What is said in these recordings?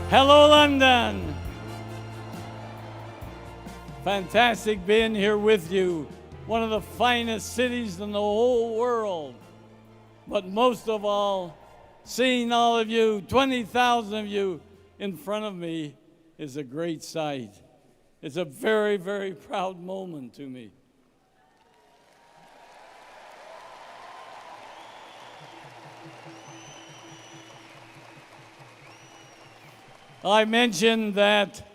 Hello, London. Fantastic being here with you. One of the finest cities in the whole world. But most of all, seeing all of you, 20,000 of you in front of me is a great sight. It's a very, very proud moment to me. I mentioned that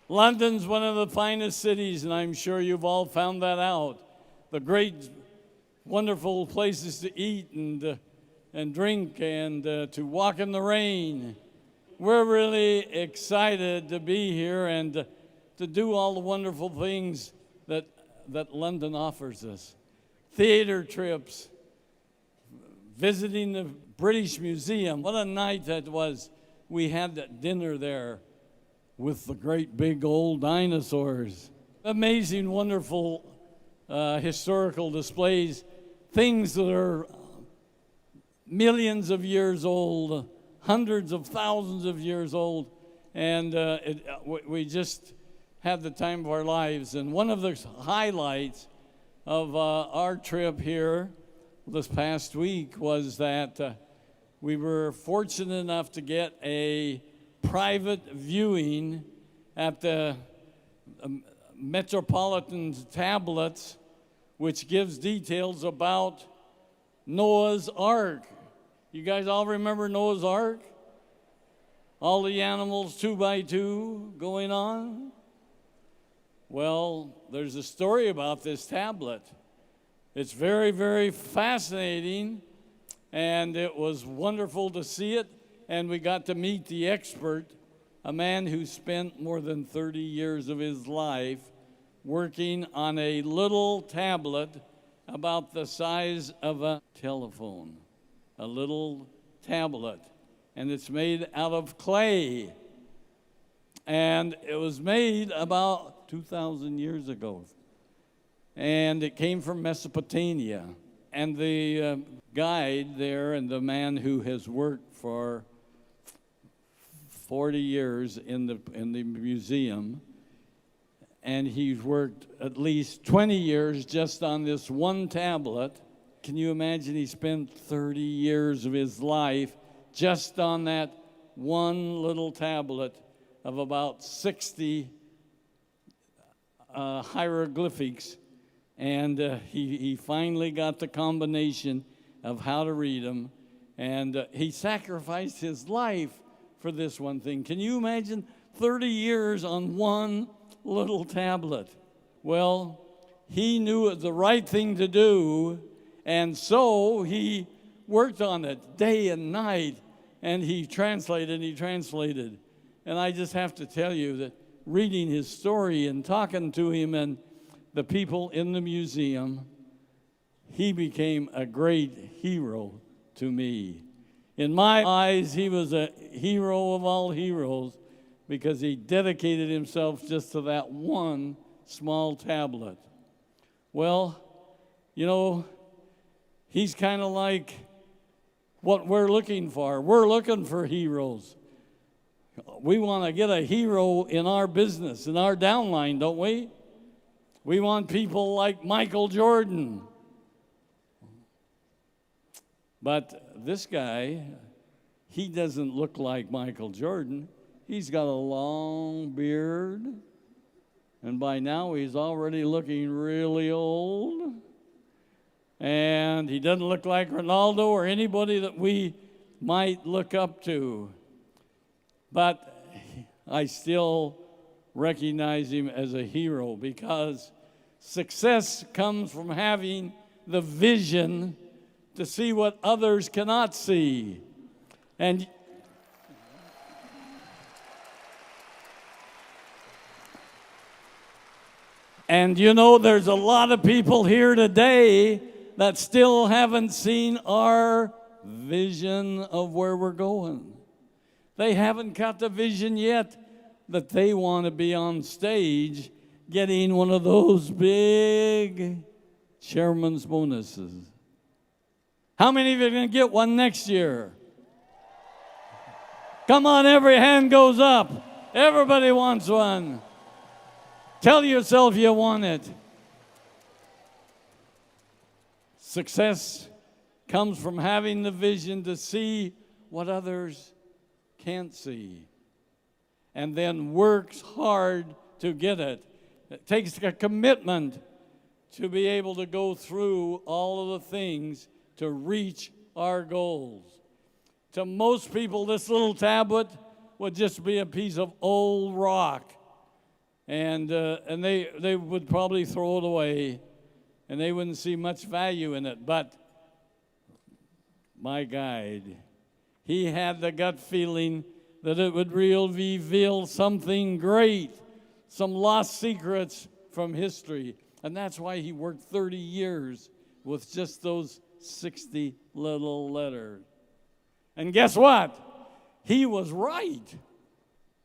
London's one of the finest cities, and I'm sure you've all found that out. The great, wonderful places to eat and drink and to walk in the rain. We're really excited to be here and to do all the wonderful things that London offers us. Theater trips, visiting the British Museum. What a night that was. We had that dinner there with the great big old dinosaurs. Amazing, wonderful historical displays, things that are millions of years old, hundreds of thousands of years old, and we just had the time of our lives. And one of the highlights of our trip here this past week was that we were fortunate enough to get a private viewing at the Metropolitan tablets, which gives details about Noah's Ark. You guys all remember Noah's Ark? All the animals 2 by 2 going on? Well, there's a story about this tablet. It's very, very fascinating. And it was wonderful to see it, and we got to meet the expert, a man who spent more than 30 years of his life working on a little tablet about the size of a telephone, a little tablet, and it's made out of clay. And it was made about 2,000 years ago, and it came from Mesopotamia. And the guide there and the man who has worked for 40 years in the museum, and he's worked at least 20 years just on this one tablet. Can you imagine? He spent 30 years of his life just on that one little tablet of about 60 hieroglyphics. And he finally got the combination of how to read them. And he sacrificed his life for this one thing. Can you imagine 30 years on one little tablet? Well, he knew it was the right thing to do. And so he worked on it day and night. And he translated. And I just have to tell you that reading his story and talking to him and the people in the museum, he became a great hero to me. In my eyes, he was a hero of all heroes because he dedicated himself just to that one small tablet. Well, you know, he's kind of like what we're looking for. We're looking for heroes. We want to get a hero in our business, in our downline, don't we? We want people like Michael Jordan. But this guy, he doesn't look like Michael Jordan. He's got a long beard. And by now, he's already looking really old. And he doesn't look like Ronaldo or anybody that we might look up to. But I still recognize him as a hero because success comes from having the vision to see what others cannot see. And you know, there's a lot of people here today that still haven't seen our vision of where we're going. They haven't got the vision yet that they want to be on stage getting one of those big chairman's bonuses. How many of you are going to get one next year? Come on, every hand goes up. Everybody wants one. Tell yourself you want it. Success comes from having the vision to see what others can't see, and then works hard to get it. It takes a commitment to be able to go through all of the things to reach our goals. To most people, this little tablet would just be a piece of old rock, and they would probably throw it away, and they wouldn't see much value in it. But my guide, he had the gut feeling that it would reveal something great, some lost secrets from history. And that's why he worked 30 years with just those 60 little letters. And guess what? He was right.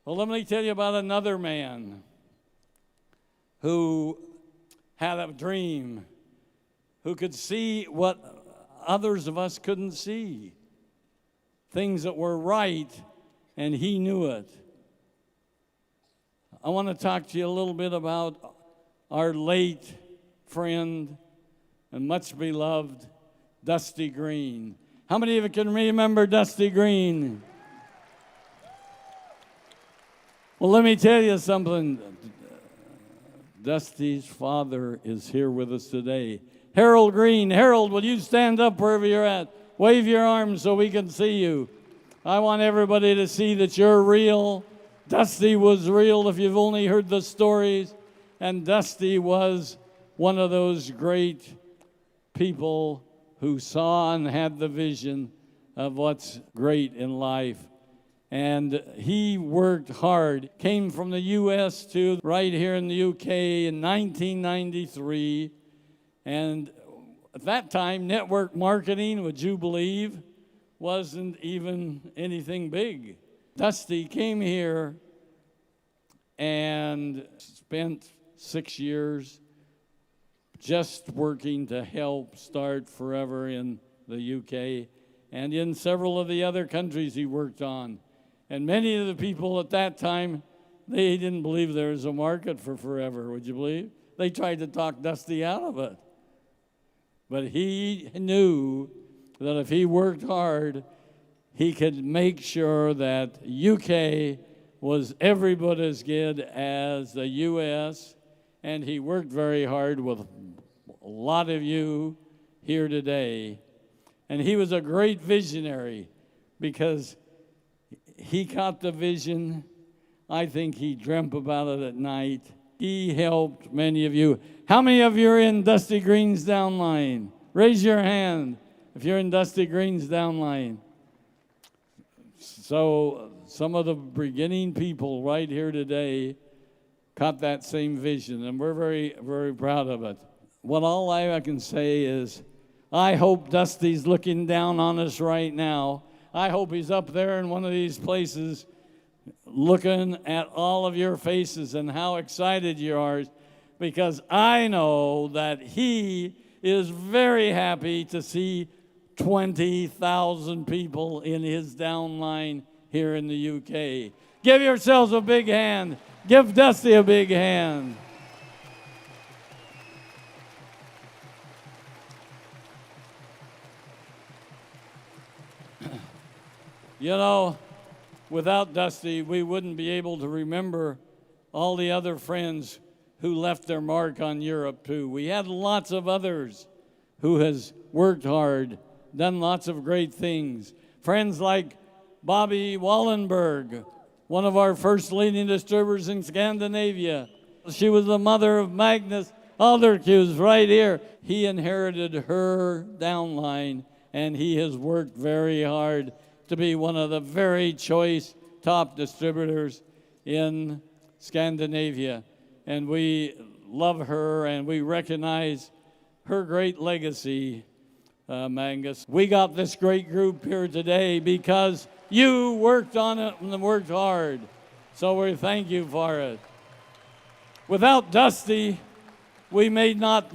Well, let me tell you about another man who had a dream, who could see what others of us couldn't see, things that were right, and he knew it. I want to talk to you a little bit about our late friend and much beloved Dusty Green. How many of you can remember Dusty Green? Well, let me tell you something. Dusty's father is here with us today. Harold Green. Harold, will you stand up wherever you're at? Wave your arms so we can see you. I want everybody to see that you're real. Dusty was real if you've only heard the stories. And Dusty was one of those great people who saw and had the vision of what's great in life. And he worked hard, came from the U.S. to right here in the U.K. in 1993. And at that time, network marketing, would you believe, wasn't even anything big. Dusty came here and spent 6 years just working to help start Forever in the UK and in several of the other countries he worked on. And many of the people at that time, they didn't believe there was a market for Forever, would you believe? They tried to talk Dusty out of it. But he knew that if he worked hard, he could make sure that UK was every bit as good as the US, and he worked very hard with a lot of you here today. And he was a great visionary because he caught the vision. I think he dreamt about it at night. He helped many of you. How many of you are in Dusty Green's downline? Raise your hand if you're in Dusty Green's downline. So some of the beginning people right here today caught that same vision, and we're very, very proud of it. What all I can say is, I hope Dusty's looking down on us right now. I hope he's up there in one of these places looking at all of your faces and how excited you are, because I know that he is very happy to see 20,000 people in his downline here in the UK. Give yourselves a big hand. Give Dusty a big hand. You know, without Dusty, we wouldn't be able to remember all the other friends who left their mark on Europe too. We had lots of others who has worked hard, done lots of great things. Friends like Bobby Wallenberg, one of our first leading distributors in Scandinavia. She was the mother of Magnus Alderqvist right here. He inherited her downline, and he has worked very hard to be one of the very choice top distributors in Scandinavia. And we love her, and we recognize her great legacy, Magnus. We got this great group here today because you worked on it and worked hard. So we thank you for it. Without Dusty, we may not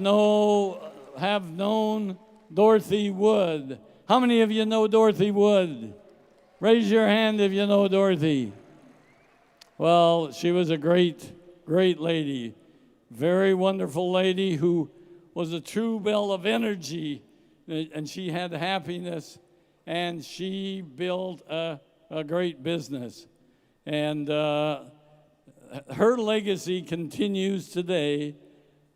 have known Dorothy Wood. How many of you know Dorothy Wood? Raise your hand if you know Dorothy. Well, she was a great, great lady. Very wonderful lady who was a true bell of energy, and she had happiness, and she built a great business. And her legacy continues today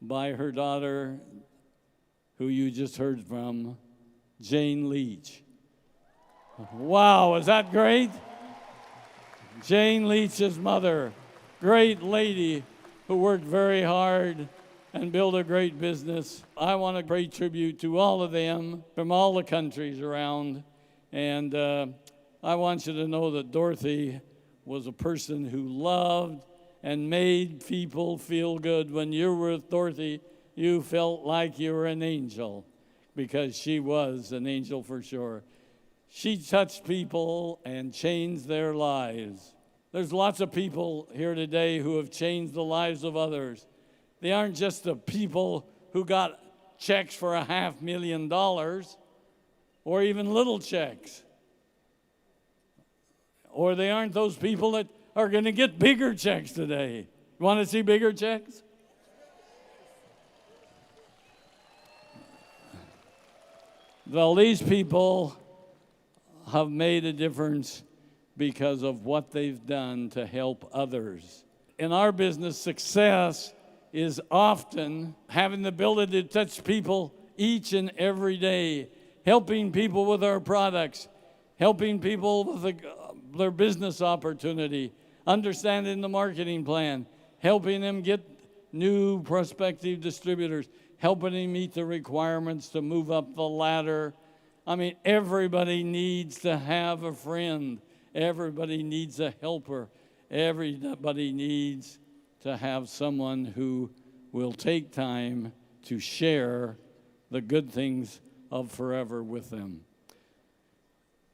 by her daughter, who you just heard from, Jane Leach. Wow, is that great? Jane Leach's mother, great lady who worked very hard and built a great business. I want to pay tribute to all of them from all the countries around. And I want you to know that Dorothy was a person who loved and made people feel good. When you were with Dorothy, you felt like you were an angel, because she was an angel for sure. She touched people and changed their lives. There's lots of people here today who have changed the lives of others. They aren't just the people who got checks for $500,000 or even little checks. Or they aren't those people that are going to get bigger checks today. You want to see bigger checks? Well, these people have made a difference because of what they've done to help others. In our business, success is often having the ability to touch people each and every day, helping people with our products, helping people with their business opportunity, understanding the marketing plan, helping them get new prospective distributors, helping them meet the requirements to move up the ladder. I mean, everybody needs to have a friend. Everybody needs a helper. Everybody needs to have someone who will take time to share the good things of forever with them.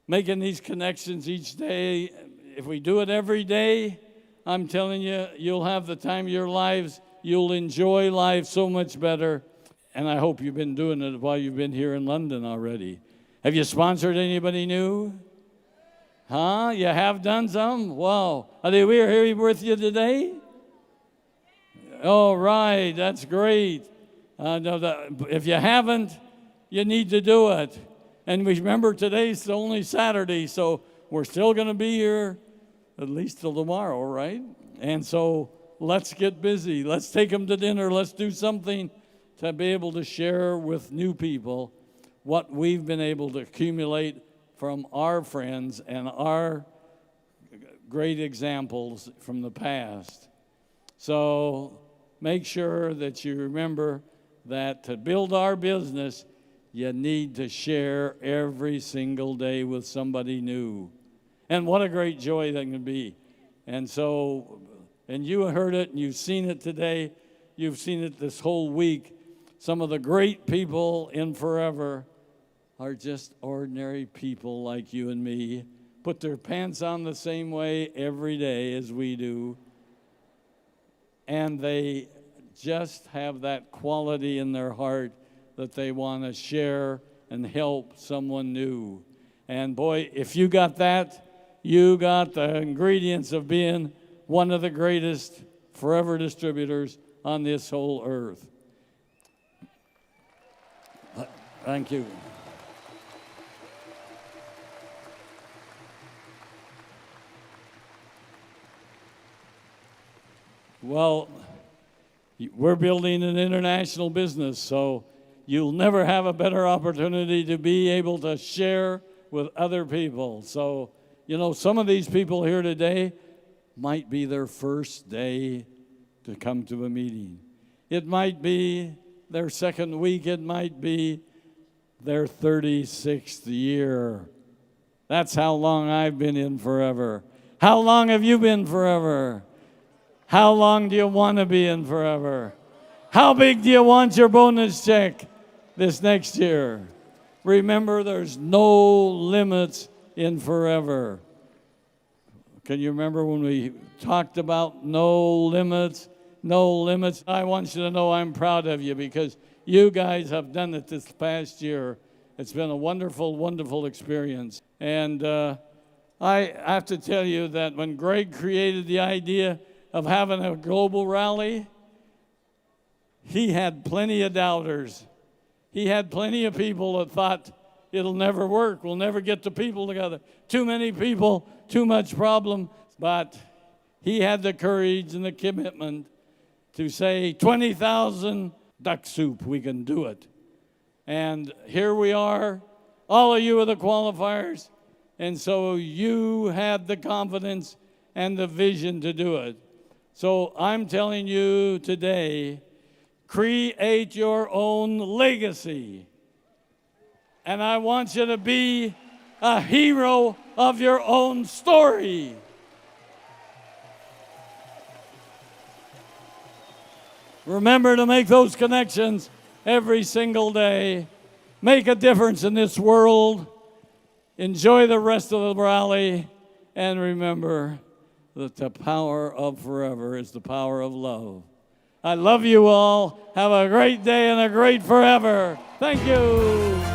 Making these connections each day, if we do it every day, I'm telling you, you'll have the time of your lives. You'll enjoy life so much better. And I hope you've been doing it while you've been here in London already. Have you sponsored anybody new? Huh? You have done some? Wow. Are they here with you today? All right, that's great. If you haven't, you need to do it. And remember, today's only Saturday, so we're still going to be here at least till tomorrow, right? And so let's get busy. Let's take them to dinner. Let's do something to be able to share with new people what we've been able to accumulate from our friends and our great examples from the past. So make sure that you remember that to build our business, you need to share every single day with somebody new. And what a great joy that can be. And so, and you heard it and you've seen it today. You've seen it this whole week. Some of the great people in Forever are just ordinary people like you and me. Put their pants on the same way every day as we do. And they just have that quality in their heart that they want to share and help someone new. And boy, if you got that, you got the ingredients of being one of the greatest forever distributors on this whole earth. Thank you. Well, we're building an international business, so you'll never have a better opportunity to be able to share with other people. So, you know, some of these people here today might be their first day to come to a meeting. It might be their second week. It might be their 36th year. That's how long I've been in Forever. How long have you been Forever? How long do you want to be in Forever? How big do you want your bonus check this next year? Remember, there's no limits in Forever. Can you remember when we talked about no limits? No limits. I want you to know I'm proud of you because you guys have done it this past year. It's been a wonderful, wonderful experience. And I have to tell you that when Greg created the idea of having a global rally, he had plenty of doubters. He had plenty of people that thought it'll never work. We'll never get the people together. Too many people, too much problem. But he had the courage and the commitment to say, 20,000 duck soup, we can do it. And here we are. All of you are the qualifiers. And so you had the confidence and the vision to do it. So I'm telling you today, create your own legacy. And I want you to be a hero of your own story. Remember to make those connections every single day. Make a difference in this world. Enjoy the rest of the rally. And remember that the power of forever is the power of love. I love you all. Have a great day and a great forever. Thank you.